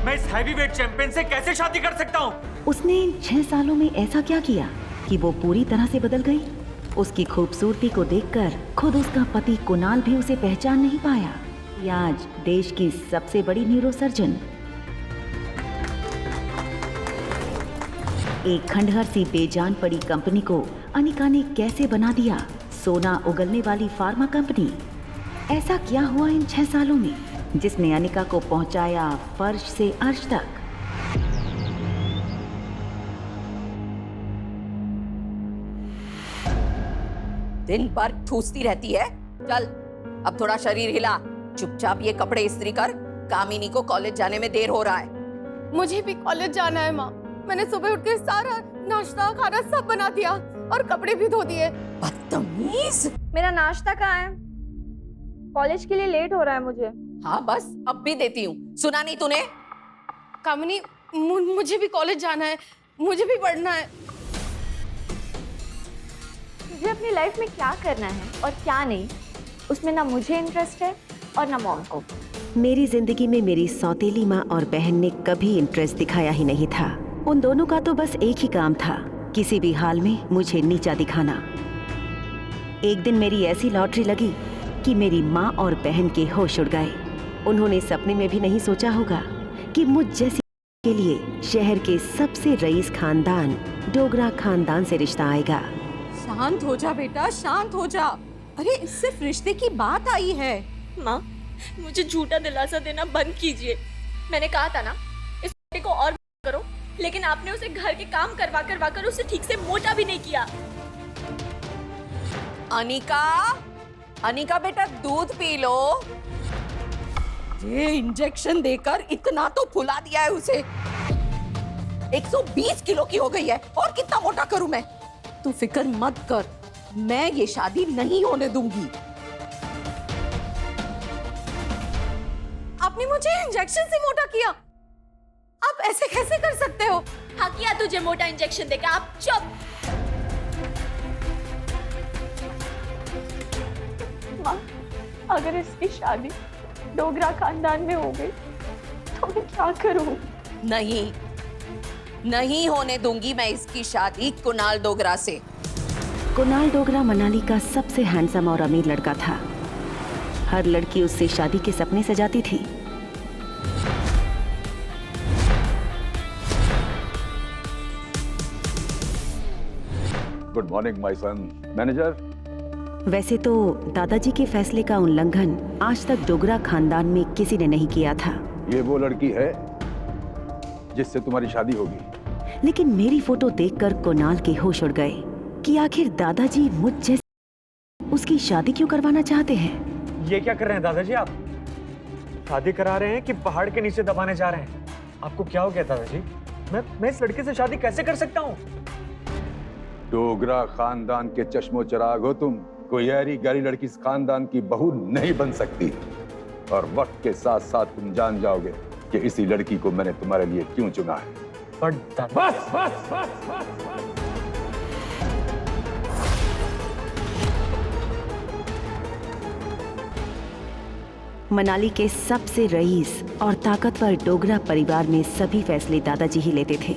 मैं इस heavyweight champion से कैसे शादी कर सकता हूँ? उसने इन 6 सालों में ऐसा क्या किया कि वो पूरी तरह से बदल गई? उसकी खूबसूरती को देखकर खुद उसका पति कुणाल भी उसे पहचान नहीं पाया। ये आज देश की सबसे बड़ी न्यूरोसर्जन, एक खंडहर सी बेजान पड़ी कंपनी को अनिका ने कैसे बना दिया सोना उगलने वाली फार्मा कंपनी। ऐसा क्या हुआ इन 6 सालों में जिसने अनिका को पहुंचाया फर्श से अर्श तक? दिन भर ठूसती रहती है। चल अब थोड़ा शरीर हिला, चुपचाप ये कपड़े इस्त्री कर, कामिनी को कॉलेज जाने में देर हो रहा है। मुझे भी कॉलेज जाना है माँ। मैंने सुबह उठ के सारा नाश्ता खाना सब बना दिया और कपड़े भी धो दिए। बदतमीज। मेरा नाश्ता कहाँ है? कॉलेज के लिए लेट हो रहा है मुझे। हाँ बस अब भी देती हूँ। सुना नहीं तूने? कामिनी मुझे भी कॉलेज जाना है, मुझे भी पढ़ना है। मुझे अपनी लाइफ में क्या करना है और क्या नहीं, उसमें ना मुझे इंटरेस्ट है और ना मॉम को। मेरी जिंदगी में मेरी सौतेली माँ और बहन ने कभी इंटरेस्ट दिखाया ही नहीं था। उन दोनों का तो बस एक ही काम था, किसी भी हाल में मुझे नीचा दिखाना। एक दिन मेरी ऐसी लॉटरी लगी कि मेरी माँ और बहन के होश उड़ गए। उन्होंने सपने में भी नहीं सोचा होगा कि मुझ जैसी के लिए शहर के सबसे रईस खानदान डोगरा खानदान से रिश्ता आएगा। शांत हो जा बेटा, शांत हो जा। अरे सिर्फ रिश्ते की बात आई है। माँ, मुझे झूठा दिलासा देना बंद कीजिए। मैंने कहा था ना इस बेटे को और करो, लेकिन आपने उसे घर के काम करवा कर उसे ठीक से मोटा भी नहीं किया। अनिका, अनिका बेटा दूध पी लो। ये इंजेक्शन देकर इतना तो फुला दिया है उसे। 120 किलो की हो गई है, और कितना मोटा करूं मैं? तू फिक्र मत कर, मैं ये शादी नहीं होने दूंगी। आपने मुझे इंजेक्शन से मोटा किया। आप ऐसे कैसे कर सकते हो? हाँ किया तुझे मोटा इंजेक्शन देकर। आप चुप। माँ, अगर इसकी शादी डोगरा खानदान में हो गई तो मैं क्या करूँ? नहीं, नहीं होने दूंगी मैं इसकी शादी कुणाल डोगरा से। कुणाल डोगरा मनाली का सबसे हैंडसम और अमीर लड़का था। हर लड़की उससे शादी के सपने सजाती थी। Good morning my son. Manager. वैसे तो दादाजी के फैसले का उल्लंघन आज तक डोगरा खानदान में किसी ने नहीं किया था। ये वो लड़की है जिससे तुम्हारी शादी होगी। लेकिन मेरी फोटो देखकर कुणाल के होश उड़ गए कि आखिर दादाजी मुझ जैसे उसकी शादी क्यों करवाना चाहते हैं। ये क्या कर रहे हैं दादाजी? आप शादी करा रहे हैं कि पहाड़ के नीचे दबाने जा रहे हैं? आपको क्या हो गया दादाजी? मैं इस लड़के से शादी कैसे कर सकता हूँ? डोगरा खानदान के चश्मो चिराग हो तुम। कोई ऐरी गैरी लड़की इस खानदान की बहू नहीं बन सकती, और वक्त के साथ साथ तुम जान जाओगे कि इसी लड़की को मैंने तुम्हारे लिए क्यों चुना है। पर मनाली के सबसे रईस और ताकतवर डोगरा परिवार में सभी फैसले दादाजी ही लेते थे।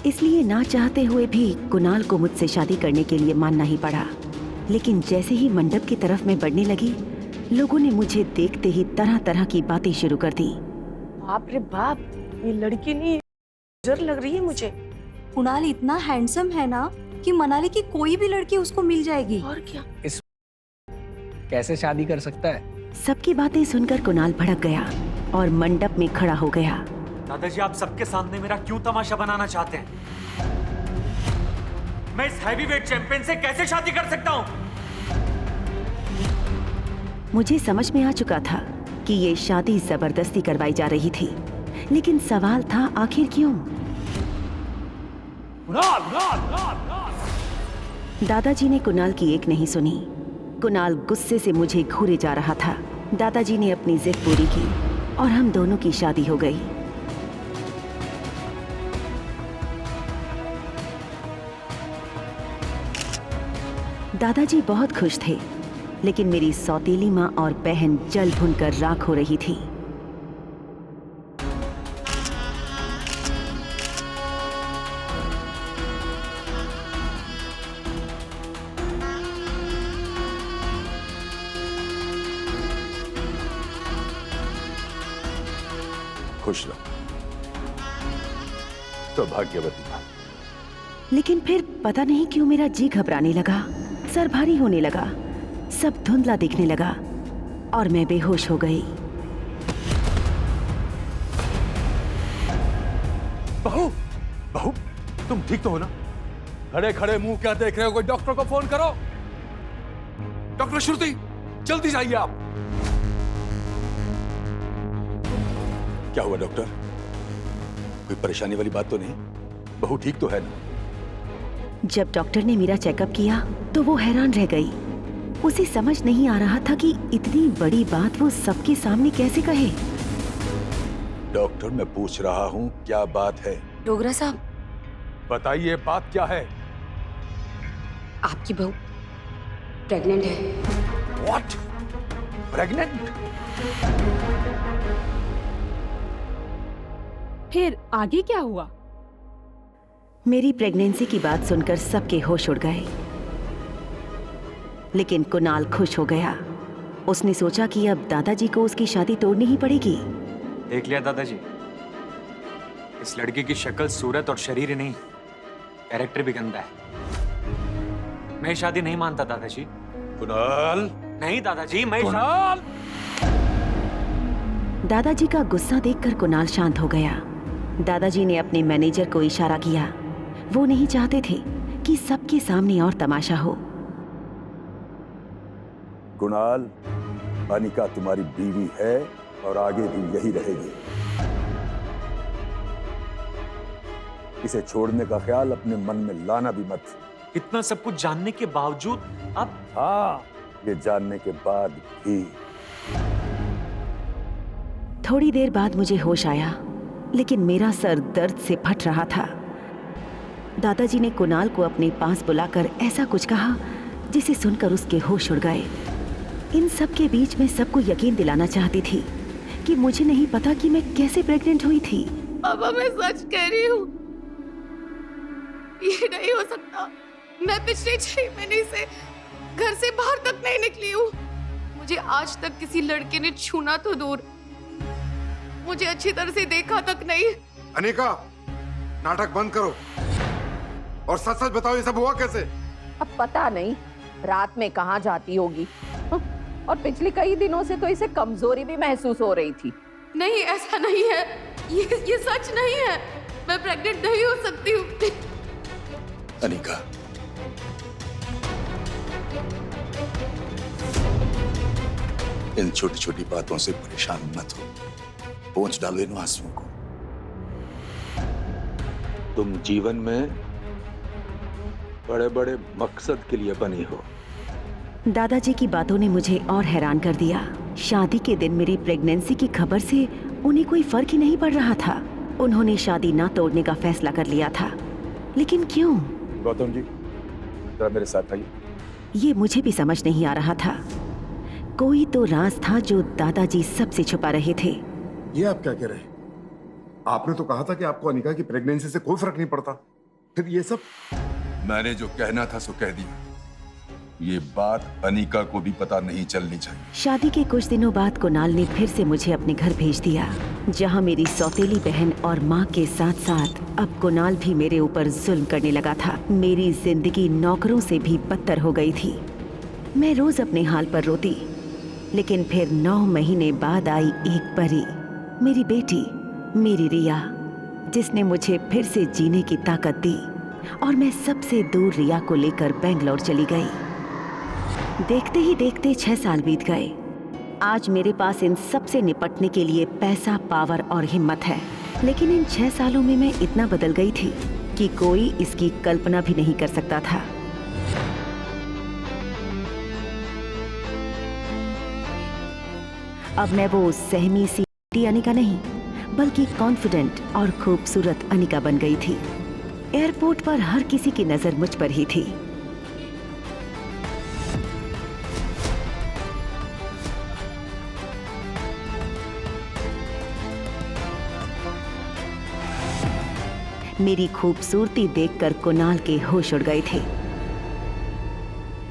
इसलिए ना चाहते हुए भी कुणाल को मुझसे शादी करने के लिए मानना ही पड़ा। लेकिन जैसे ही मंडप की तरफ मैं बढ़ने लगी, लोगों ने मुझे देखते ही तरह तरह की बातें शुरू कर दी। बाप रे बाप, ये लड़की नहीं नजर लग रही है मुझे। कुणाल इतना हैंडसम है ना कि मनाली की कोई भी लड़की उसको मिल जाएगी। और क्या? इस कैसे शादी कर सकता है? सबकी बातें सुनकर कुणाल भड़क गया और मंडप में खड़ा हो गया। दादाजी, आप सबके सामने मेरा क्यों तमाशा बनाना चाहते हैं? मैं इस हैवीवेट चैंपियन से कैसे शादी कर सकता हूँ? मुझे समझ में आ चुका था कि ये शादी जबरदस्ती करवाई जा रही थी, लेकिन सवाल था आखिर क्यों? दादाजी ने कुणाल की एक नहीं सुनी। कुणाल गुस्से से मुझे घूरे जा रहा था। दादाजी ने अपनी जिद पूरी की और हम दोनों की शादी हो गई। दादाजी बहुत खुश थे, लेकिन मेरी सौतेली माँ और बहन जल भुनकर राख हो रही थी। खुश रहो। सौभाग्यवती मां। लेकिन फिर पता नहीं क्यों मेरा जी घबराने लगा, सर भारी होने लगा, सब धुंधला दिखने लगा और मैं बेहोश हो गई। बहू, बहू, तुम ठीक तो हो ना? खड़े खड़े मुंह क्या देख रहे हो? कोई डॉक्टर को फोन करो। डॉक्टर श्रुति, जल्दी जाइए आप। क्या हुआ डॉक्टर? कोई परेशानी वाली बात तो नहीं? बहू ठीक तो है ना? जब डॉक्टर ने मेरा चेकअप किया तो वो हैरान रह गई। उसे समझ नहीं आ रहा था कि इतनी बड़ी बात वो सबके सामने कैसे कहे। डॉक्टर, मैं पूछ रहा हूं क्या बात है? डोगरा साहब, बताइए बात क्या है? आपकी बहू प्रेग्नेंट है। व्हाट? प्रेग्नेंट? फिर आगे क्या हुआ? मेरी प्रेगनेंसी की बात सुनकर सबके होश उड़ गए, लेकिन कुणाल खुश हो गया। उसने सोचा कि अब दादाजी को उसकी शादी तोड़नी ही पड़ेगी। देख लिया दादाजी, इस लड़की की शक्ल, सूरत और शरीर ही नहीं, कैरेक्टर भी गंदा है। मैं शादी नहीं मानता दादाजी। कुणाल, नहीं दादाजी, मैं कुणाल। दादाजी का गुस्सा देखकर कुणाल शांत हो गया। दादाजी ने अपने मैनेजर को इशारा किया। वो नहीं चाहते थे कि सबके सामने और तमाशा हो। कुणाल, अनिका तुम्हारी बीवी है और आगे भी यही रहेगी। इसे छोड़ने का ख्याल अपने मन में लाना भी मत। इतना सब कुछ जानने के बावजूद अब? हाँ, ये जानने के बाद भी। थोड़ी देर बाद मुझे होश आया, लेकिन मेरा सर दर्द से फट रहा था। दादाजी ने कुणाल को अपने पास बुलाकर ऐसा कुछ कहा जिसे सुनकर उसके होश उड़ गए। इन सब के बीच में सबको यकीन दिलाना चाहती थी कि मुझे नहीं पता कि मैं कैसे प्रेग्नेंट हुई थी। पापा, मैं सच कह रही हूँ, ये नहीं हो सकता। मैं पिछले 6 महीने से घर से बाहर तक नहीं निकली हूँ। मुझे आज तक किसी लड़के ने छूना तो दूर, मुझे अच्छी तरह से देखा तक नहीं। अनिका, नाटक बंद करो और सच सच बताओ, ये सब हुआ कैसे? अब पता नहीं रात में कहाँ जाती होगी, और पिछले कई दिनों से तो इसे कमजोरी भी महसूस हो रही थी। नहीं, ऐसा नहीं है, ये सच नहीं है। मैं प्रेग्नेंट नहीं हो सकती हूँ। अनिका, इन छोटी छोटी बातों से परेशान मत हो। पहुंच डालो इन आंसुओं को। तुम जीवन में बड़े बड़े मकसद के लिए बनी हो। दादाजी की बातों ने मुझे और हैरान कर दिया। शादी के दिन मेरी प्रेगनेंसी की खबर से उन्हें कोई फर्क ही नहीं पड़ रहा था। उन्होंने शादी ना तोड़ने का फैसला कर लिया था, लेकिन क्यों? गौतम जी, जरा मेरे साथ आइए। ये मुझे भी समझ नहीं आ रहा था। कोई तो राज था जो दादाजी सबसे छुपा रहे थे। ये आप क्या कह रहे हैं? आपने तो कहा था कि आपको अनिका की प्रेगनेंसी से कोई फर्क नहीं पड़ता, फिर ये सब? मैंने जो कहना था सो कह दिया। ये बात अनिका को भी पता नहीं चलनी चाहिए। शादी के कुछ दिनों बाद कुणाल ने फिर से मुझे अपने घर भेज दिया, जहां मेरी सौतेली बहन और माँ के साथ साथ अब कुणाल भी मेरे ऊपर जुल्म करने लगा था। मेरी जिंदगी नौकरों से भी बदतर हो गई थी। मैं रोज अपने हाल पर रोती, लेकिन फिर 9 महीने बाद आई एक परी, मेरी बेटी, मेरी रिया, जिसने मुझे फिर से जीने की ताकत दी। और मैं सबसे दूर रिया को लेकर बेंगलोर चली गई। देखते ही देखते 6 साल बीत गए। आज मेरे पास इन सब से निपटने के लिए पैसा, पावर और हिम्मत है, लेकिन इन 6 सालों में मैं इतना बदल गई थी कि कोई इसकी कल्पना भी नहीं कर सकता था। अब मैं वो सहमी सी अनिका नहीं, बल्कि कॉन्फिडेंट और खूबसूरत अनिका बन गई थी। एयरपोर्ट पर हर किसी की नजर मुझ पर ही थी। मेरी खूबसूरती देखकर कुणाल के होश उड़ गए थे।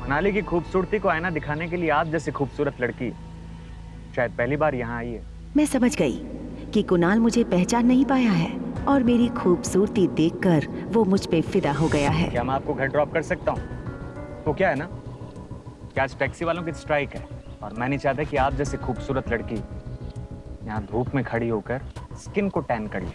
मनाली की खूबसूरती को आईना दिखाने के लिए आप जैसी खूबसूरत लड़की शायद पहली बार यहाँ आई है। मैं समझ गई कि कुणाल मुझे पहचान नहीं पाया है और मेरी खूबसूरती देखकर वो मुझ पे फिदा हो गया है। क्या मैं आपको घर ड्रॉप कर सकता हूँ? तो क्या है ना कि आज टैक्सी वालों की स्ट्राइक है और मैं नहीं चाहता कि आप जैसे खूबसूरत लड़की यहाँ धूप में खड़ी होकर स्किन को टैन कर ले।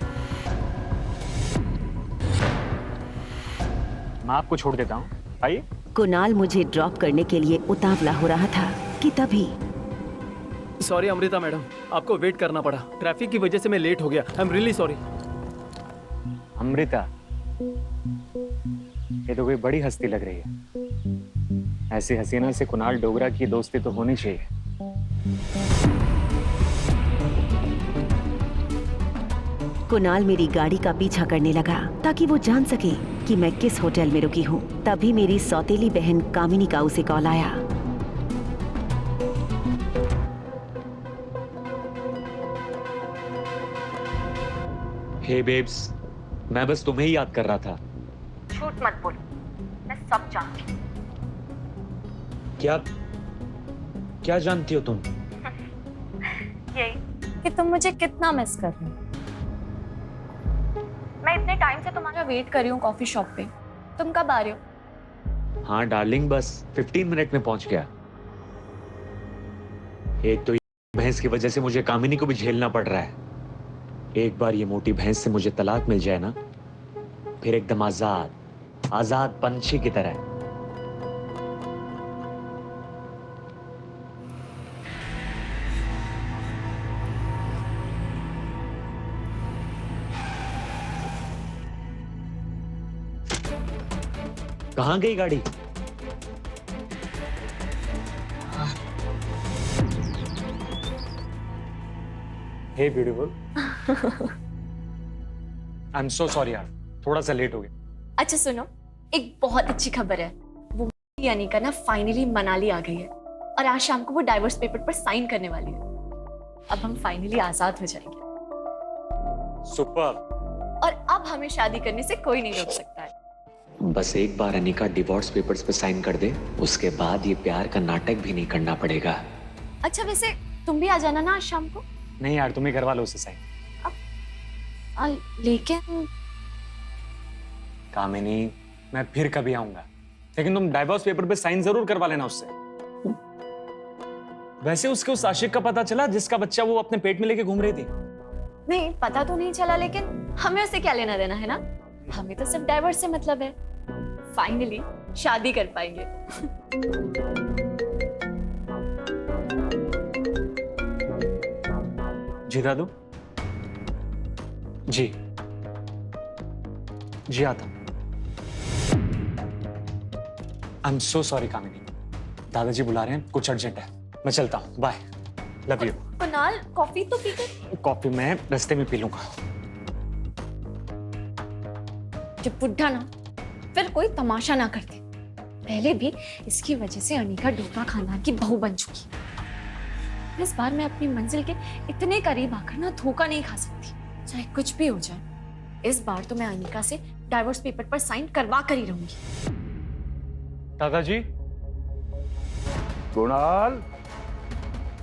मैं आपको छोड़ देता हूँ, आइए। कुणाल मुझे ड्रॉप करने के लिए उतावला हो रहा था कि तभी सॉरी अमृता मैडम, आपको वेट करना पड़ा। ट्रैफिक की वजह से मैं लेट हो गया। I am really sorry. Amrita, ये तो कोई बड़ी हस्ती लग रही है। ऐसी हसीना से कुणाल डोगरा की दोस्ती तो होनी चाहिए। कुणाल मेरी गाड़ी का पीछा करने लगा ताकि वो जान सके कि मैं किस होटल में रुकी हूँ। तभी मेरी सौतेली बहन कामिनी का उसे कॉल आया। हे बेब्स, मैं बस तुम्हें ही याद कर रहा था। झूठ मत बोलो, मैं सब जानती हूँ। क्या क्या जानती हो तुम? यही कि तुम मुझे कितना मिस कर रही हो। मैं इतने टाइम से तुम्हारा वेट कर रही हूँ कॉफी शॉप पे। तुम कब आ रहे हो? हाँ डार्लिंग, बस 15 मिनट में पहुंच गया। एक तो ये भैंस की वजह से मुझे कामिनी को भी झेलना पड़ रहा है। एक बार ये मोटी भैंस से मुझे तलाक मिल जाए ना, फिर एकदम आजाद पंछी की तरह। कहाँ गई गाड़ी? Hey beautiful. I am so sorry यार, थोड़ा सा लेट हो गया। अच्छा सुनो, एक बहुत अच्छी खबर है। वो अनिका ना फाइनली मनाली आ गई है और आज शाम को वो डाइवोर्स पेपर पर साइन करने वाली है। अब हम फाइनली आजाद हो जाएंगे। सुपर। और अब हमें शादी करने से कोई नहीं रोक सकता है। बस एक बार अनिका डिवोर्स पेपर्स पे साइन कर दे, उसके बाद ये प्यार का नाटक भी नहीं करना पड़ेगा। अच्छा वैसे तुम भी आ जाना ना आज शाम को। नहीं यार, तुम्हें करवा लो उसे साइन। लेकिन कामिनी, मैं फिर कभी आऊंगा, लेकिन तुम डाइवोर्स पेपर पे साइन जरूर करवा लेना उससे। वैसे उसके उस आशिक का पता चला जिसका बच्चा वो अपने पेट में लेके घूम रही थी? नहीं पता तो नहीं चला, लेकिन हमें उससे क्या लेना देना है ना। हमें तो सिर्फ डाइवोर्स से मतलब है। फाइनली शादी कर पाएंगे। जी दादू जी जी आता। आई एम सो सॉरी कामिनी, दादाजी बुला रहे हैं, कुछ अर्जेंट है। मैं चलता हूँ, bye, love you. Kunal coffee तो पीकर। कॉफी मैं रास्ते में पी लूंगा। जब बुढ़ा ना फिर कोई तमाशा ना करते। पहले भी इसकी वजह से अनिका डोगरा खानदान की बहू बन चुकी। इस बार मैं अपनी मंजिल के इतने करीब आकर ना धोखा नहीं खा सकती, चाहे कुछ भी हो जाए। इस बार तो मैं अनिका से डाइवोर्स पेपर पर साइन करवा कर ही रहूंगी। दादाजी। कुणाल,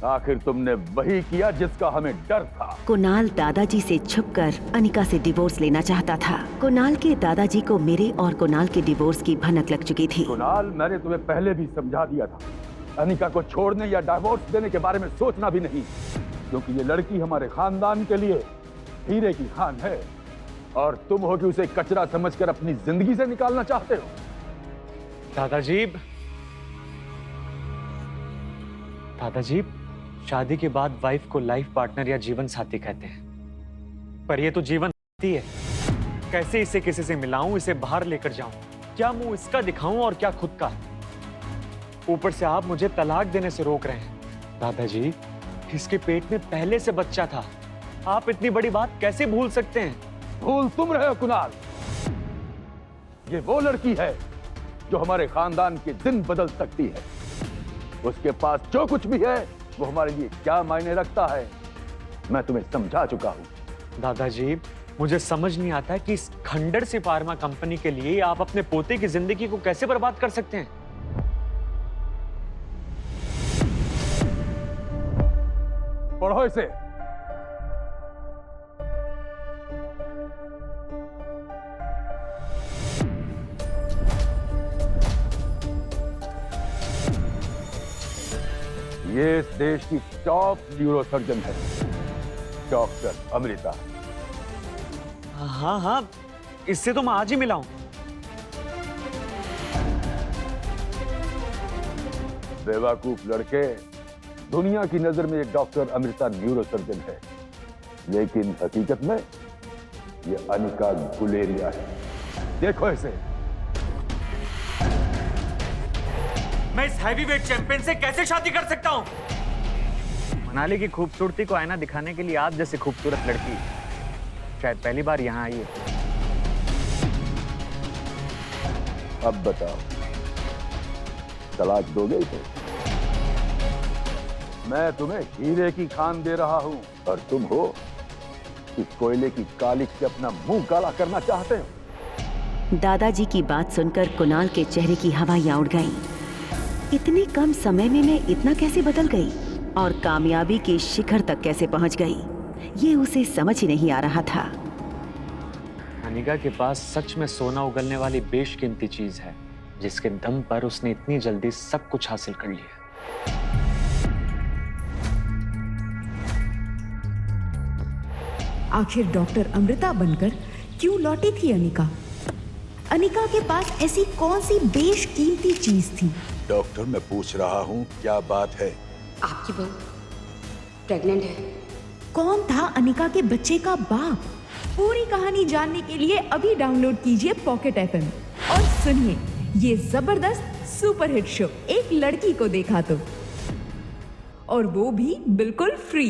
आखिर तुमने वही किया जिसका हमें डर था। कुणाल दादाजी से छुपकर अनिका से डिवोर्स लेना चाहता था। कुणाल के दादाजी को मेरे और कुणाल के डिवोर्स की भनक लग चुकी थी। कुणाल, मैंने तुम्हें पहले भी समझा दिया था, अनिका को छोड़ने या डिवोर्स देने के बारे में सोचना भी नहीं, क्योंकि ये लड़की हमारे खानदान के लिए हीरे की खान है और तुम हो कि उसे कचरा समझकर अपनी जिंदगी से निकालना चाहते हो। दादाजी, शादी के बाद वाइफ को लाइफ पार्टनर या जीवन साथी कहते हैं, पर ये तो जीवन साथी है। कैसे इसे किसी से मिलाऊं, इसे बाहर लेकर जाऊं, क्या मुंह इसका दिखाऊं और क्या खुद का। ऊपर से आप मुझे तलाक देने से रोक रहे हैं। दादाजी, इसके पेट में पहले से बच्चा था, आप इतनी बड़ी बात कैसे भूल सकते हैं? भूल तुम रहे हो कुणाल। ये वो लड़की है जो हमारे खानदान के दिन बदल सकती है। उसके पास जो कुछ भी है वो हमारे लिए क्या मायने रखता है, मैं तुम्हें समझा चुका हूं। दादाजी, मुझे समझ नहीं आता कि इस खंडर सी फार्मा कंपनी के लिए आप अपने पोते की जिंदगी को कैसे बर्बाद कर सकते हैं। पढ़ो इसे। ये इस देश की टॉप न्यूरोसर्जन है, डॉक्टर अमृता। हाँ हाँ, इससे तो मैं आज ही मिला हूं। बेवकूफ लड़के, दुनिया की नजर में एक डॉक्टर अमृता न्यूरोसर्जन है, लेकिन हकीकत में ये अनिका गुलेरिया है। देखो इसे। मैं इस हैवीवेट चैंपियन से कैसे शादी कर सकता हूं? मनाली की खूबसूरती को आईना दिखाने के लिए आप जैसी खूबसूरत लड़की शायद पहली बार यहां आई है। अब बताओ, तलाक दोगे इसे? मैं तुम्हें हीरे की खान दे रहा हूं और तुम हो कि कोयले की कालिख से अपना मुंह काला करना चाहते हो। दादाजी की बात सुनकर कुणाल के चेहरे की हवाइयां उड़ गईं। इतने कम समय में मैं इतना कैसे बदल गई और कामयाबी के शिखर तक कैसे पहुंच गई, ये उसे समझ ही नहीं आ रहा था। अनिका के पास सच में सोना उगलने वाली बेशकीमती चीज है, जिसके दम पर उसने इतनी जल्दी सब कुछ हासिल कर लिया। आखिर डॉक्टर अमृता बनकर क्यों लौटी थी अनिका? अनिका के पास ऐसी कौन सी बेशकीमती चीज थी? डॉक्टर, मैं पूछ रहा हूं, क्या बात है? आपकी बहू प्रेग्नेंट है। कौन था अनिका के बच्चे का बाप? पूरी कहानी जानने के लिए अभी डाउनलोड कीजिए पॉकेट FM और सुनिए ये जबरदस्त सुपरहिट शो एक लड़की को देखा तो, और वो भी बिल्कुल फ्री।